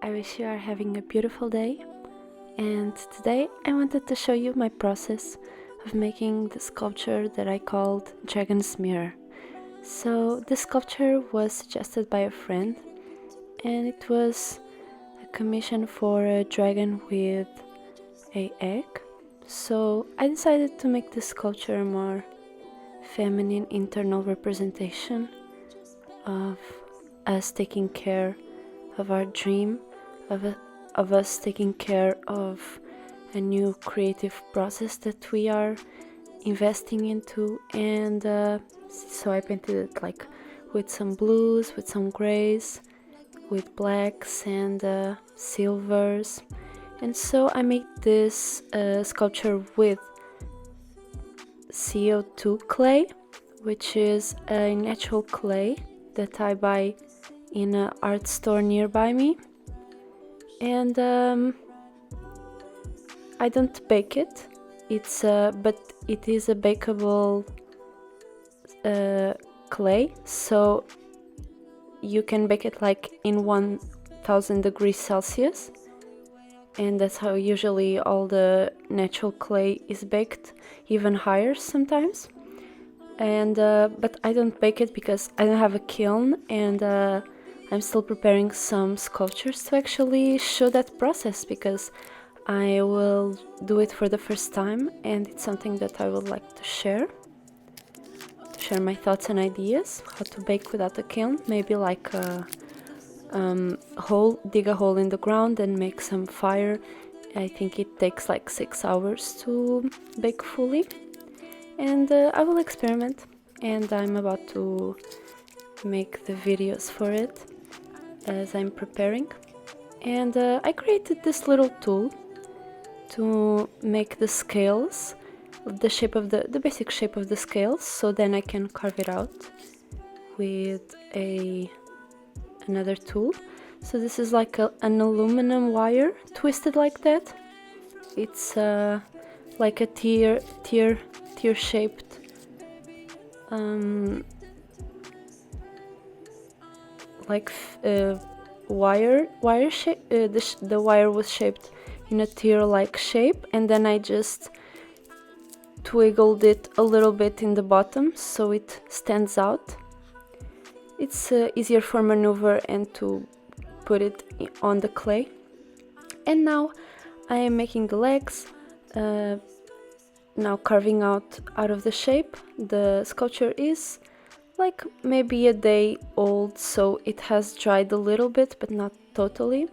I wish you are having a beautiful day, and today I wanted to show you my process of making the sculpture that I called Dragon's Mirror. So this sculpture was suggested by a friend, and it was a commission for a dragon with an egg. So I decided to make this sculpture a more feminine internal representation of us taking care of our dream, of us taking care of a new creative process that we are investing into. And so I painted it like with some blues, with some grays, with blacks and silvers. And so I made this sculpture with CO2 clay, which is a natural clay that I buy in an art store nearby me. And I don't bake it. But it is a bakeable clay, so you can bake it like in 1000 degrees Celsius, and that's how usually all the natural clay is baked, even higher sometimes. And but I don't bake it because I don't have a kiln, and I'm still preparing some sculptures to actually show that process, because I will do it for the first time, and it's something that I would like to share my thoughts and ideas how to bake without a kiln. Maybe like dig a hole in the ground and make some fire. I think it takes like 6 hours to bake fully, and I will experiment, and I'm about to make the videos for it as I'm preparing. And I created this little tool to make the scales, the shape of the basic shape of the scales, so then I can carve it out with another tool. So this is like an aluminum wire twisted like that. It's like a tear shaped wire shape. The wire was shaped in a tear-like shape, and then I just twiggled it a little bit in the bottom so it stands out. It's easier for maneuver and to put it on the clay. And now I am making the legs, now carving out of the shape. The sculpture is like maybe a day old, so it has dried a little bit, but not totally.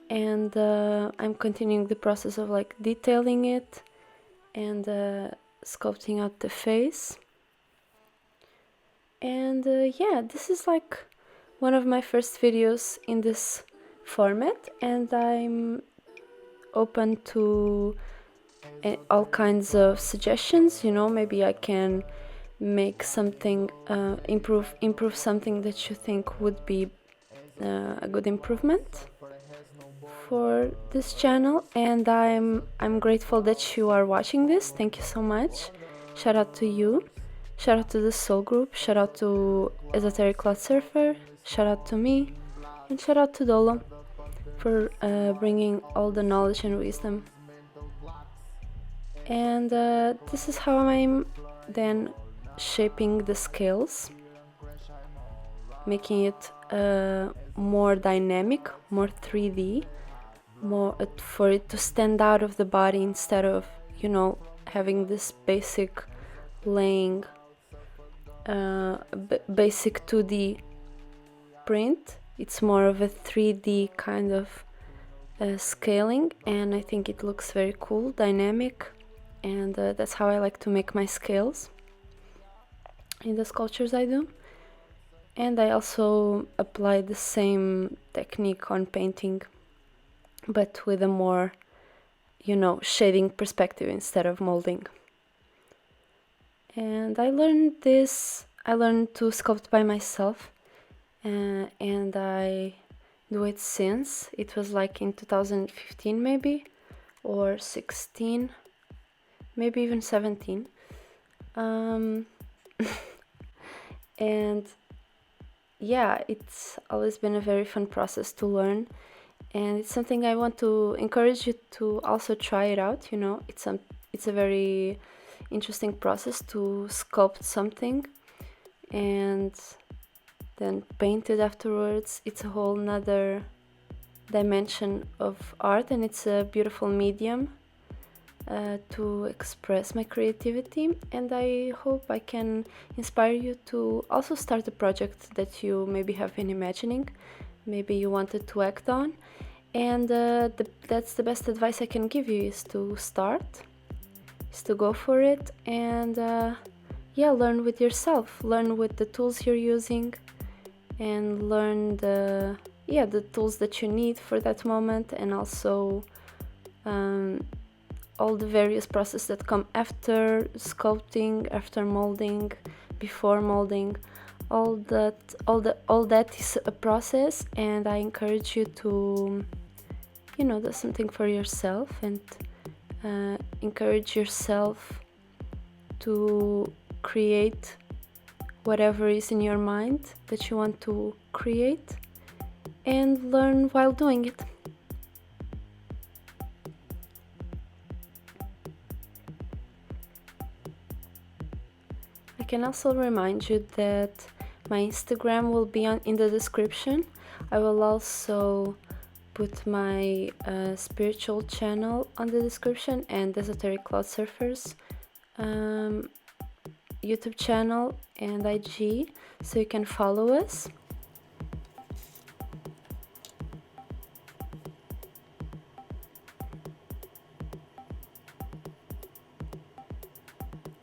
And I'm continuing the process of like detailing it and sculpting out the face. And yeah, this is like one of my first videos in this format, and I'm open to all kinds of suggestions. Maybe I can make something, improve something that you think would be a good improvement for this channel. And I'm grateful that you are watching this. Thank you so much. Shout out to you, shout out to the soul group, shout out to Esotericcloudsurfer, shout out to me, and shout out to Dolo for bringing all the knowledge and wisdom. And this is how I'm then shaping the scales, making it more dynamic, more 3D, more for it to stand out of the body instead of having this basic laying basic 2D print. It's more of a 3D kind of scaling, and I think it looks very cool, dynamic, and that's how I like to make my scales in the sculptures I do. And I also apply the same technique on painting, but with a more, shading perspective instead of molding. And I learned to sculpt by myself, and I do it since. It was like in 2015 maybe, or 16, maybe even 17. And yeah, it's always been a very fun process to learn, and it's something I want to encourage you to also try it out. You know, it's a very interesting process to sculpt something and then paint it afterwards. It's a whole nother dimension of art, and it's a beautiful medium to express my creativity, and I hope I can inspire you to also start a project that you maybe have been imagining, maybe you wanted to act on, and that's the best advice I can give you, is to start, is to go for it, and yeah, learn with yourself, learn with the tools you're using, and learn the tools that you need for that moment, and also all the various processes that come after sculpting, after molding, before molding. All that is a process, and I encourage you to, do something for yourself, and encourage yourself to create whatever is in your mind that you want to create, and learn while doing it. I can also remind you that my Instagram will be in the description. I will also put my spiritual channel on the description, and Esotericcloudsurfer's YouTube channel and IG, so you can follow us.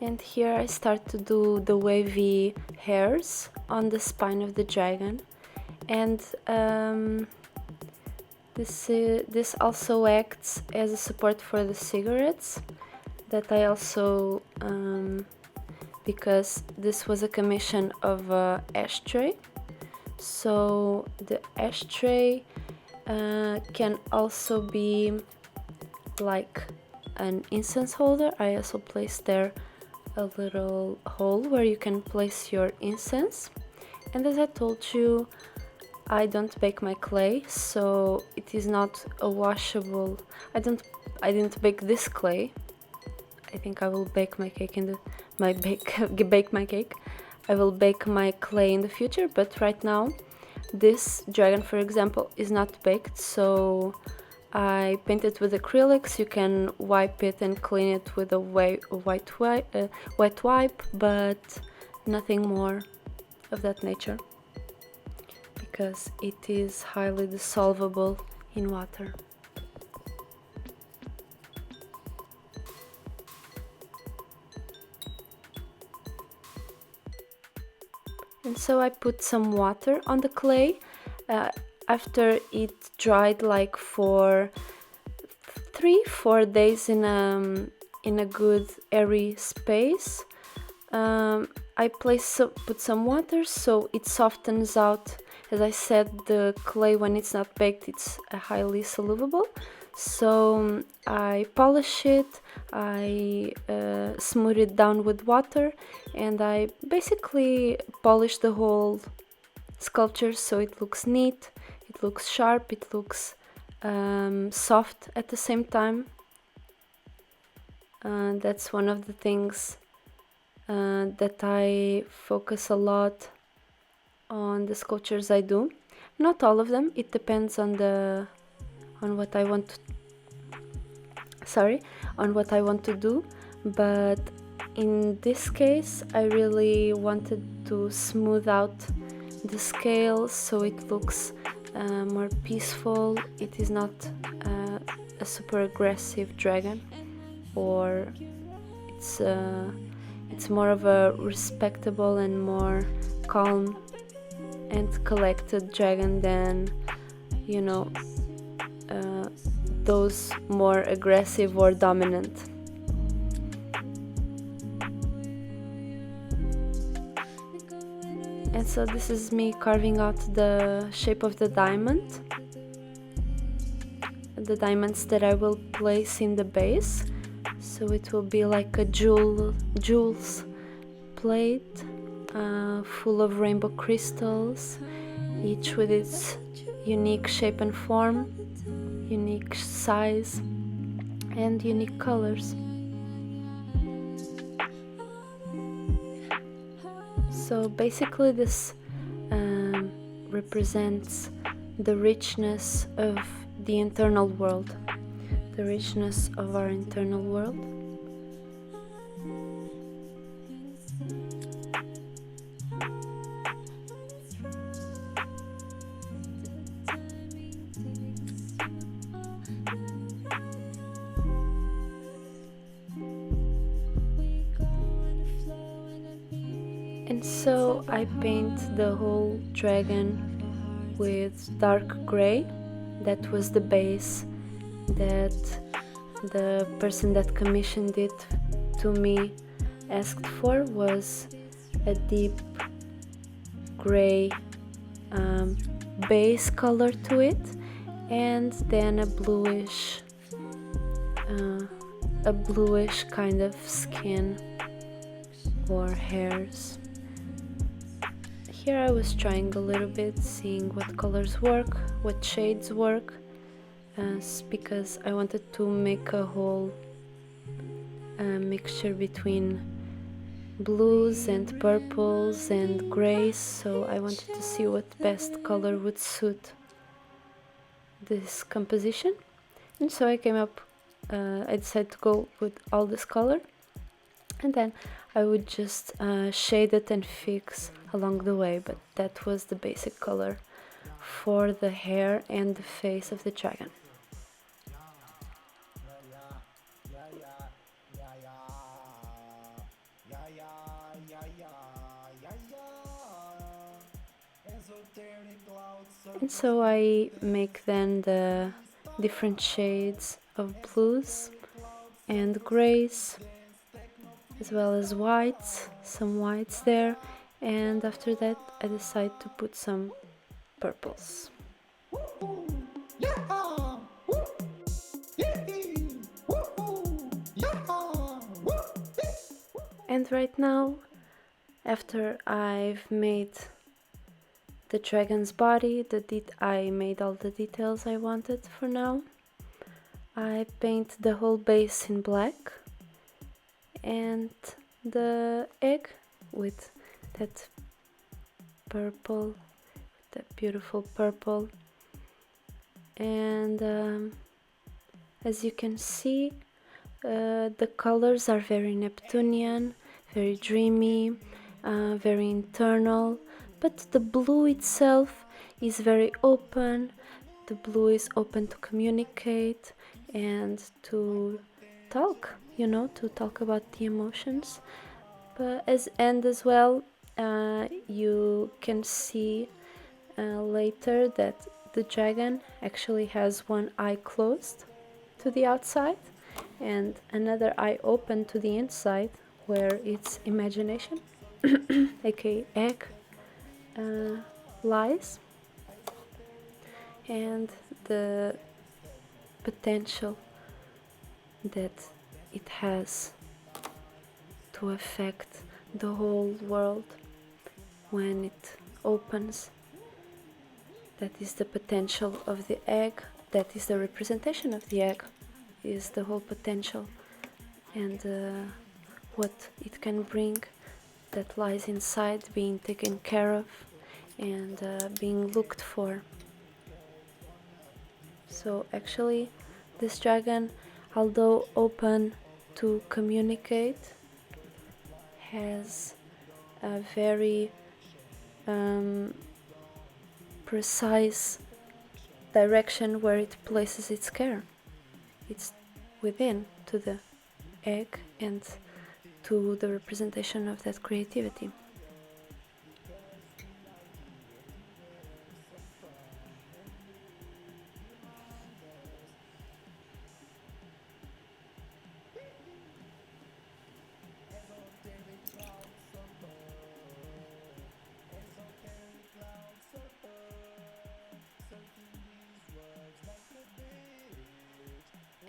And here I start to do the wavy hairs on the spine of the dragon, and this also acts as a support for the cigarettes that I also, because this was a commission of a ashtray, so the ashtray can also be like an incense holder. I also placed there a little hole where you can place your incense, and as I told you, I don't bake my clay, so it is not a washable. I didn't bake this clay. I think I will bake my cake bake my cake. I will bake my clay in the future, but right now this dragon, for example, is not baked, so I paint it with acrylics. You can wipe it and clean it with a wet wipe, but nothing more of that nature, because it is highly dissolvable in water. And so I put some water on the clay. After it dried like for 3-4 days in a good airy space, I put some water so it softens out. As I said, the clay, when it's not baked, it's highly soluble, so I polish it, I smooth it down with water, and I basically polish the whole sculpture so it looks neat, it looks sharp, it looks soft at the same time. That's one of the things that I focus a lot on the sculptures I do. Not all of them, it depends on what I want to do, but in this case I really wanted to smooth out the scale so it looks more peaceful. It is not a super aggressive dragon, or it's more of a respectable and more calm and collected dragon than, those more aggressive or dominant. And so this is me carving out the shape of the diamonds that I will place in the base, so it will be like a jewels plate full of rainbow crystals, each with its unique shape and form, unique size, and unique colors. So basically this represents the richness of the internal world, the richness of our internal world. And so I paint the whole dragon with dark gray. That was the base that the person that commissioned it to me asked for, was a deep gray base color to it, and then a bluish kind of skin or hairs. Here I was trying a little bit, seeing what colors work, what shades work, because I wanted to make a whole mixture between blues and purples and grays, so I wanted to see what best color would suit this composition. And so I came up, I decided to go with all this color, and then I would just shade it and fix along the way, but that was the basic color for the hair and the face of the dragon. And so I make then the different shades of blues and grays, as well as whites, some whites there, and after that I decide to put some purples. And right now, after I've made the dragon's body, I made all the details I wanted for now, I paint the whole base in black, and the egg with that purple, that beautiful purple. And as you can see, the colors are very Neptunian, very dreamy, very internal, but the blue itself is very open. The blue is open to communicate and to talk, to talk about the emotions. But as well, you can see later that the dragon actually has one eye closed to the outside and another eye open to the inside, where its imagination, aka egg, lies, and the potential that it has to affect the whole world when it opens. That is the potential of the egg, that is the representation of the egg, is the whole potential, and what it can bring that lies inside, being taken care of and being looked for. So actually this dragon, although open to communicate, has a very precise direction where it places its care. It's within to the egg and to the representation of that creativity.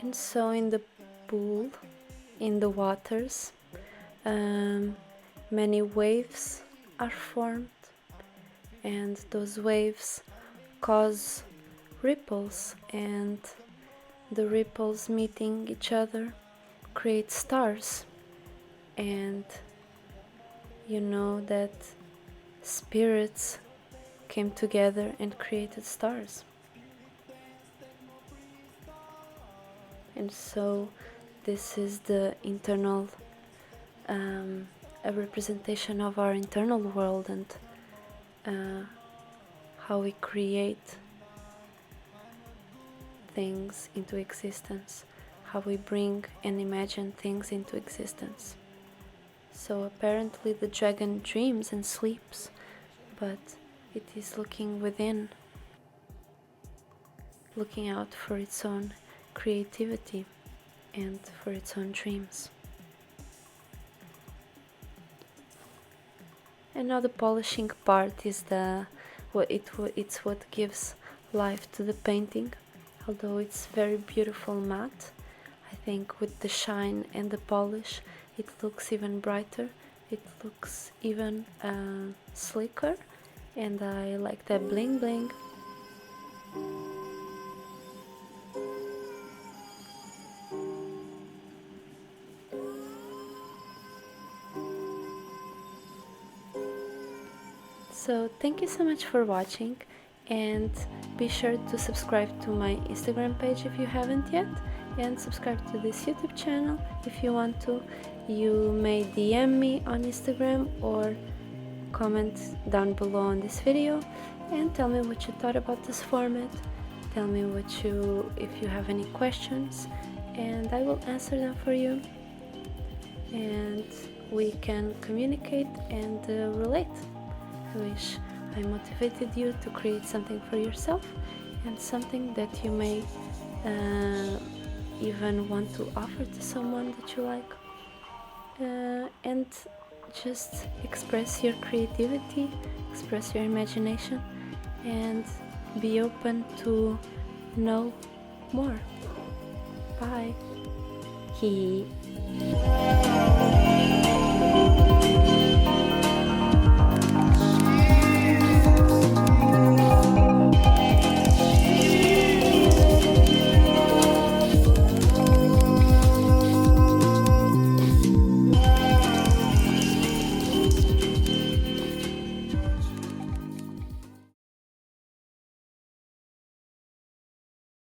And so in the pool, in the waters, many waves are formed, and those waves cause ripples, and the ripples meeting each other create stars. And you know that spirits came together and created stars. And so this is the internal a representation of our internal world, and how we create things into existence, how we bring and imagine things into existence. So apparently the dragon dreams and sleeps, but it is looking within, looking out for its own creativity and for its own dreams. And now the polishing part is it's what gives life to the painting. Although it's very beautiful matte, I think with the shine and the polish it looks even brighter, it looks even slicker, and I like that bling bling. So thank you so much for watching, and be sure to subscribe to my Instagram page if you haven't yet, and subscribe to this YouTube channel if you want to. You may DM me on Instagram or comment down below on this video and tell me what you thought about this format. Tell me if you have any questions, and I will answer them for you, and we can communicate and relate. I wish I motivated you to create something for yourself, and something that you may even want to offer to someone that you like, and just express your creativity, express your imagination, and be open to know more. Bye.